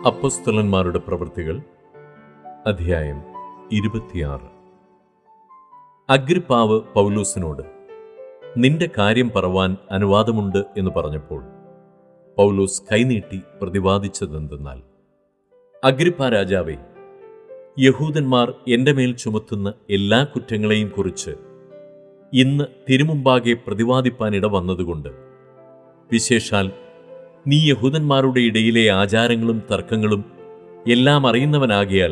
അപ്പോസ്തലന്മാരുടെ പ്രവൃത്തികൾ അധ്യായം 26. അഗ്രിപ്പാവ് പൗലോസിനോട്, നിന്റെ കാര്യം പറവാൻ അനുവാദമുണ്ട് എന്ന് പറഞ്ഞപ്പോൾ പൗലോസ് കൈനീട്ടി പ്രതിവാദിച്ചതെന്തെന്നാൽ, അഗ്രിപ്പാ രാജാവേ, യഹൂദന്മാർ എൻ്റെ മേൽ ചുമത്തുന്ന എല്ലാ കുറ്റങ്ങളെയും കുറിച്ച് ഇന്ന് തിരുമുമ്പാകെ പ്രതിവാദിപ്പാൻ ഇടവന്നതുകൊണ്ട്, വിശേഷാൽ നീ യഹൂദന്മാരുടെ ഇടയിലെ ആചാരങ്ങളും തർക്കങ്ങളും എല്ലാം അറിയുന്നവനാകിയാൽ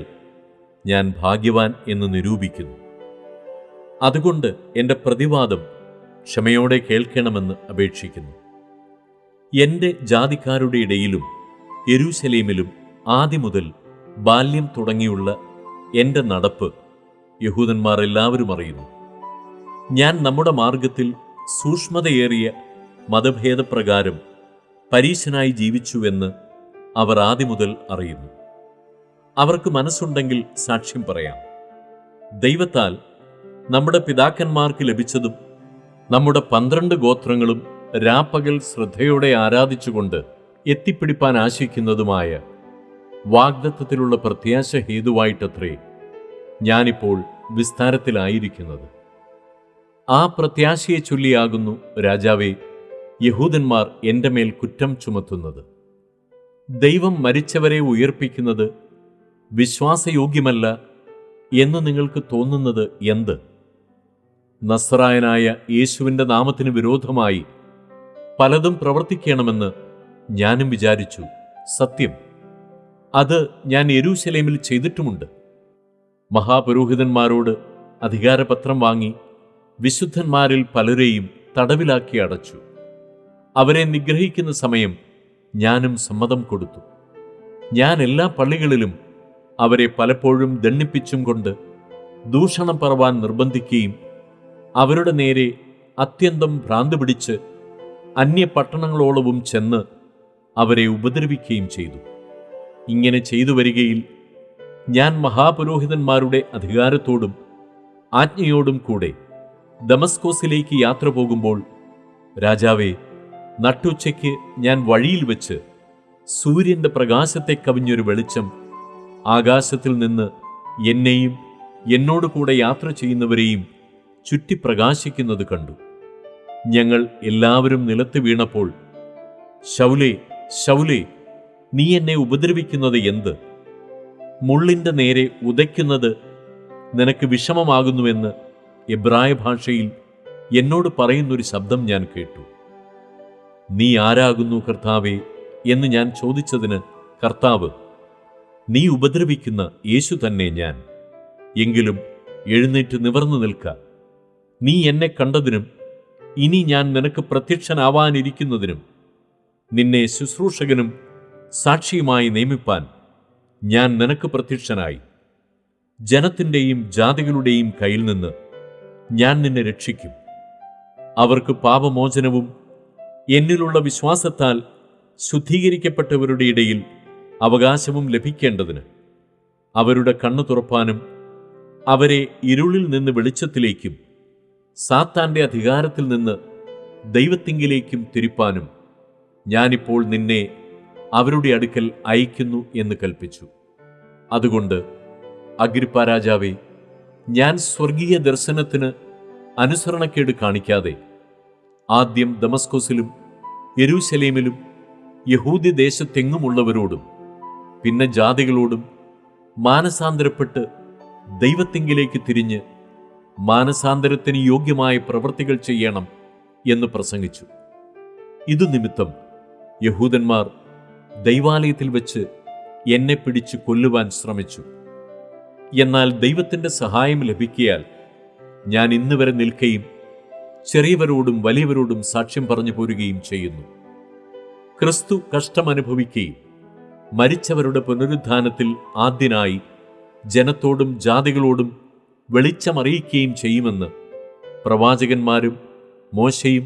ഞാൻ ഭാഗ്യവാൻ എന്ന് നിരൂപിക്കുന്നു. അതുകൊണ്ട് എൻ്റെ പ്രതിവാദം ക്ഷമയോടെ കേൾക്കണമെന്ന് അപേക്ഷിക്കുന്നു. എൻ്റെ ജാതിക്കാരുടെ ഇടയിലും യെരൂശലേമിലും ആദിമുതൽ ബാല്യം തുടങ്ങിയുള്ള എൻ്റെ നടപ്പ് യഹൂദന്മാർ എല്ലാവരും അറിയുന്നു. ഞാൻ നമ്മുടെ മാർഗത്തിൽ സൂക്ഷ്മതയേറിയ മതഭേദപ്രകാരം പരീശനായി ജീവിച്ചുവെന്ന് അവർ ആദിമുതൽ അറിയുന്നു. അവർക്ക് മനസ്സുണ്ടെങ്കിൽ സാക്ഷ്യം പറയാം. ദൈവത്താൽ നമ്മുടെ പിതാക്കന്മാർക്ക് ലഭിച്ചതും നമ്മുടെ 12 ഗോത്രങ്ങളും രാപ്പകൽ ശ്രദ്ധയോടെ ആരാധിച്ചുകൊണ്ട് എത്തിപ്പിടിപ്പാൻ ആശിക്കുന്നതുമായ വാഗ്ദത്തത്തിലുള്ള പ്രത്യാശ ഹേതുവായിട്ടത്രേ ഞാനിപ്പോൾ വിസ്താരത്തിലായിരിക്കുന്നത്. ആ പ്രത്യാശയെ ചൊല്ലിയാകുന്നു രാജാവേ, യഹൂദന്മാർ എൻ്റെ മേൽ കുറ്റം ചുമത്തുന്നത്. ദൈവം മരിച്ചവരെ ഉയർപ്പിക്കുന്നത് വിശ്വാസയോഗ്യമല്ല എന്ന് നിങ്ങൾക്ക് തോന്നുന്നത് എന്ത്? നസ്രായനായ യേശുവിൻ്റെ നാമത്തിന് വിരോധമായി പലതും പ്രവർത്തിക്കണമെന്ന് ഞാനും വിചാരിച്ചു. സത്യം, അത് ഞാൻ യെരൂശലേമിൽ ചെയ്തിട്ടുമുണ്ട്. മഹാപുരോഹിതന്മാരോട് അധികാരപത്രം വാങ്ങി വിശുദ്ധന്മാരിൽ പലരെയും തടവിലാക്കി അടച്ചു. അവരെ നിഗ്രഹിക്കുന്ന സമയം ഞാനും സമ്മതം കൊടുത്തു. ഞാൻ എല്ലാ പള്ളികളിലും അവരെ പലപ്പോഴും ദണ്ഡിപ്പിച്ചും കൊണ്ട് ദൂഷണം പറവാൻ നിർബന്ധിക്കുകയും അവരുടെ നേരെ അത്യന്തം ഭ്രാന്ത് പിടിച്ച് അന്യപട്ടണങ്ങളോളവും ചെന്ന് അവരെ ഉപദ്രവിക്കുകയും ചെയ്തു. ഇങ്ങനെ ചെയ്തു വരികയിൽ ഞാൻ മഹാപുരോഹിതന്മാരുടെ അധികാരത്തോടും ആജ്ഞയോടും കൂടെ ദമസ്കോസിലേക്ക് യാത്ര പോകുമ്പോൾ, രാജാവേ, നട്ടുച്ചയ്ക്ക് ഞാൻ വഴിയിൽ വെച്ച് സൂര്യന്റെ പ്രകാശത്തെ കവിഞ്ഞൊരു വെളിച്ചം ആകാശത്തിൽ നിന്ന് എന്നെയും എന്നോട് കൂടെ യാത്ര ചെയ്യുന്നവരെയും ചുറ്റി പ്രകാശിക്കുന്നത് കണ്ടു. ഞങ്ങൾ എല്ലാവരും നിലത്ത് വീണപ്പോൾ, ശൗലേ, ശൗലേ, നീ എന്നെ ഉപദ്രവിക്കുന്നത് എന്ത്? മുള്ളിൻ്റെ നേരെ ഉദയ്ക്കുന്നത് നിനക്ക് വിഷമമാകുന്നുവെന്ന് എബ്രായ ഭാഷയിൽ എന്നോട് പറയുന്നൊരു ശബ്ദം ഞാൻ കേട്ടു. നീ ആരാകുന്നു കർത്താവേ എന്ന് ഞാൻ ചോദിച്ചതിന് കർത്താവ്, നീ ഉപദ്രവിക്കുന്ന യേശു തന്നെ ഞാൻ. എങ്കിലും എഴുന്നേറ്റ് നിവർന്നു നിൽക്ക. നീ എന്നെ കണ്ടതിനും ഇനി ഞാൻ നിനക്ക് പ്രത്യക്ഷനാവാനിരിക്കുന്നതിനും നിന്നെ ശുശ്രൂഷകനും സാക്ഷിയുമായി നിയമിപ്പാൻ ഞാൻ നിനക്ക് പ്രത്യക്ഷനായി. ജനത്തിൻ്റെയും ജാതികളുടെയും കയ്യിൽ നിന്ന് ഞാൻ നിന്നെ രക്ഷിക്കും. അവർക്ക് പാപമോചനവും എന്നിലുള്ള വിശ്വാസത്താൽ ശുദ്ധീകരിക്കപ്പെട്ടവരുടെ ഇടയിൽ അവകാശവും ലഭിക്കേണ്ടതിന് അവരുടെ കണ്ണു തുറപ്പാനും അവരെ ഇരുളിൽ നിന്ന് വെളിച്ചത്തിലേക്കും സാത്താന്റെ അധികാരത്തിൽ നിന്ന് ദൈവത്തിങ്കിലേക്കും തിരിപ്പാനും ഞാനിപ്പോൾ നിന്നെ അവരുടെ അടുക്കൽ അയക്കുന്നു എന്ന് കൽപ്പിച്ചു. അതുകൊണ്ട് അഗ്രിപ്പാ രാജാവേ, ഞാൻ സ്വർഗീയ ദർശനത്തിന് അനുസരണക്കേട് കാണിക്കാതെ ആദ്യം ദമസ്കോസിലും യെരൂശലേമിലും യഹൂദ്യദേശത്തെങ്ങുമുള്ളവരോടും പിന്നെ ജാതികളോടും മാനസാന്തരപ്പെട്ട് ദൈവത്തിങ്കിലേക്ക് തിരിഞ്ഞ് മാനസാന്തരത്തിന് യോഗ്യമായ പ്രവൃത്തികൾ ചെയ്യണം എന്ന് പ്രസംഗിച്ചു. ഇതു നിമിത്തം യഹൂദന്മാർ ദൈവാലയത്തിൽ വെച്ച് എന്നെ പിടിച്ച് കൊല്ലുവാൻ ശ്രമിച്ചു. എന്നാൽ ദൈവത്തിൻ്റെ സഹായം ലഭിക്കിയാൽ ഞാൻ ഇന്ന് വരെ നിൽക്കുകയും ചെറിയവരോടും വലിയവരോടും സാക്ഷ്യം പറഞ്ഞു പോരുകയും ചെയ്യുന്നു. ക്രിസ്തു കഷ്ടമനുഭവിക്കുകയും മരിച്ചവരുടെ പുനരുത്ഥാനത്തിൽ ആദ്യനായി ജനത്തോടും ജാതികളോടും വെളിച്ചമറിയിക്കുകയും ചെയ്യുമെന്ന് പ്രവാചകന്മാരും മോശയും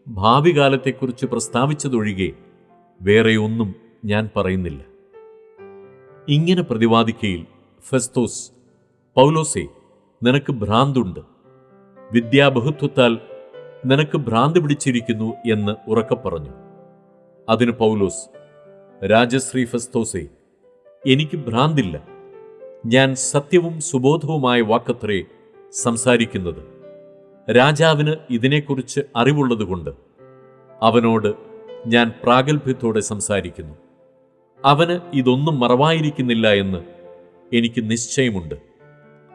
ഭാവി കാലത്തെക്കുറിച്ച് പ്രസ്താവിച്ചതൊഴികെ വേറെ ഒന്നും ഞാൻ പറയുന്നില്ല. ഇങ്ങനെ പ്രതിവാദിക്കയിൽ ഫെസ്തോസ്, പൗലോസേ, നിനക്ക് ഭ്രാന്തുണ്ട്, വിദ്യാബഹുത്വത്താൽ നിനക്ക് ഭ്രാന്ത് പിടിച്ചിരിക്കുന്നു എന്ന് ഉറക്കെ പറഞ്ഞു. അതിന് പൗലോസ്, രാജശ്രീ ഫെസ്തോസേ, എനിക്ക് ഭ്രാന്തില്ല. ഞാൻ സത്യവും സുബോധവുമായ വാക്കത്രേ സംസാരിക്കുന്നത്. രാജാവിന് ഇതിനെക്കുറിച്ച് അറിവുള്ളതുകൊണ്ട് അവനോട് ഞാൻ പ്രാഗൽഭ്യത്തോടെ സംസാരിക്കുന്നു. അവന് ഇതൊന്നും മറവായിരിക്കുന്നില്ല എന്ന് എനിക്ക് നിശ്ചയമുണ്ട്.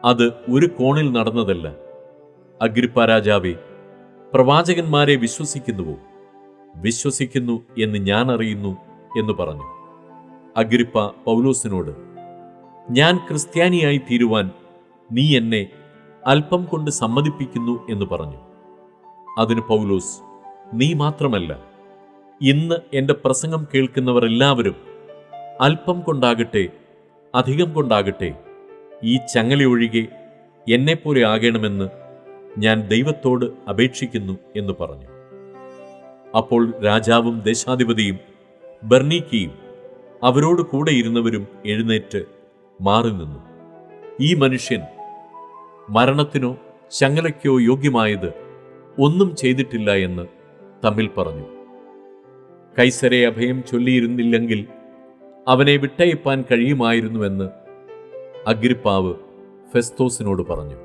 അത് ഒരു കോണിൽ നടന്നതല്ല. അഗ്രിപ്പാ രാജാവേ, പ്രവാചകന്മാരെ വിശ്വസിക്കുന്നുവോ? വിശ്വസിക്കുന്നു എന്ന് ഞാൻ അറിയുന്നു എന്ന് പറഞ്ഞു. അഗ്രിപ്പ പൗലോസിനോട്, ഞാൻ ക്രിസ്ത്യാനിയായി തീരുവാൻ നീ എന്നെ അല്പം കൊണ്ട് സമ്മതിപ്പിക്കുന്നു എന്ന് പറഞ്ഞു. അതിന് പൗലോസ്, നീ മാത്രമല്ല, ഇന്ന് എൻ്റെ പ്രസംഗം കേൾക്കുന്നവർ എല്ലാവരും അല്പം കൊണ്ടാകട്ടെ അധികം കൊണ്ടാകട്ടെ ഈ ചങ്ങലയൊഴികെ എന്നെപ്പോലെ ആകണമെന്ന് ഞാൻ ദൈവത്തോട് അപേക്ഷിക്കുന്നു എന്ന് പറഞ്ഞു. അപ്പോൾ രാജാവും ദേശാധിപതിയും ബർണീക്കയും അവരോട് കൂടെ ഇരുന്നവരും എഴുന്നേറ്റ് മാറി നിന്നു. ഈ മനുഷ്യൻ മരണത്തിനോ ചങ്ങലയ്ക്കോ യോഗ്യമായത് ഒന്നും ചെയ്തിട്ടില്ല എന്ന് തമ്മിൽ പറഞ്ഞു. കൈസരെ അഭയം ചൊല്ലിയിരുന്നില്ലെങ്കിൽ അവനെ വിട്ടയപ്പാൻ കഴിയുമായിരുന്നുവെന്ന് അഗ്രിപ്പാവ് ഫെസ്തോസിനോട് പറഞ്ഞു.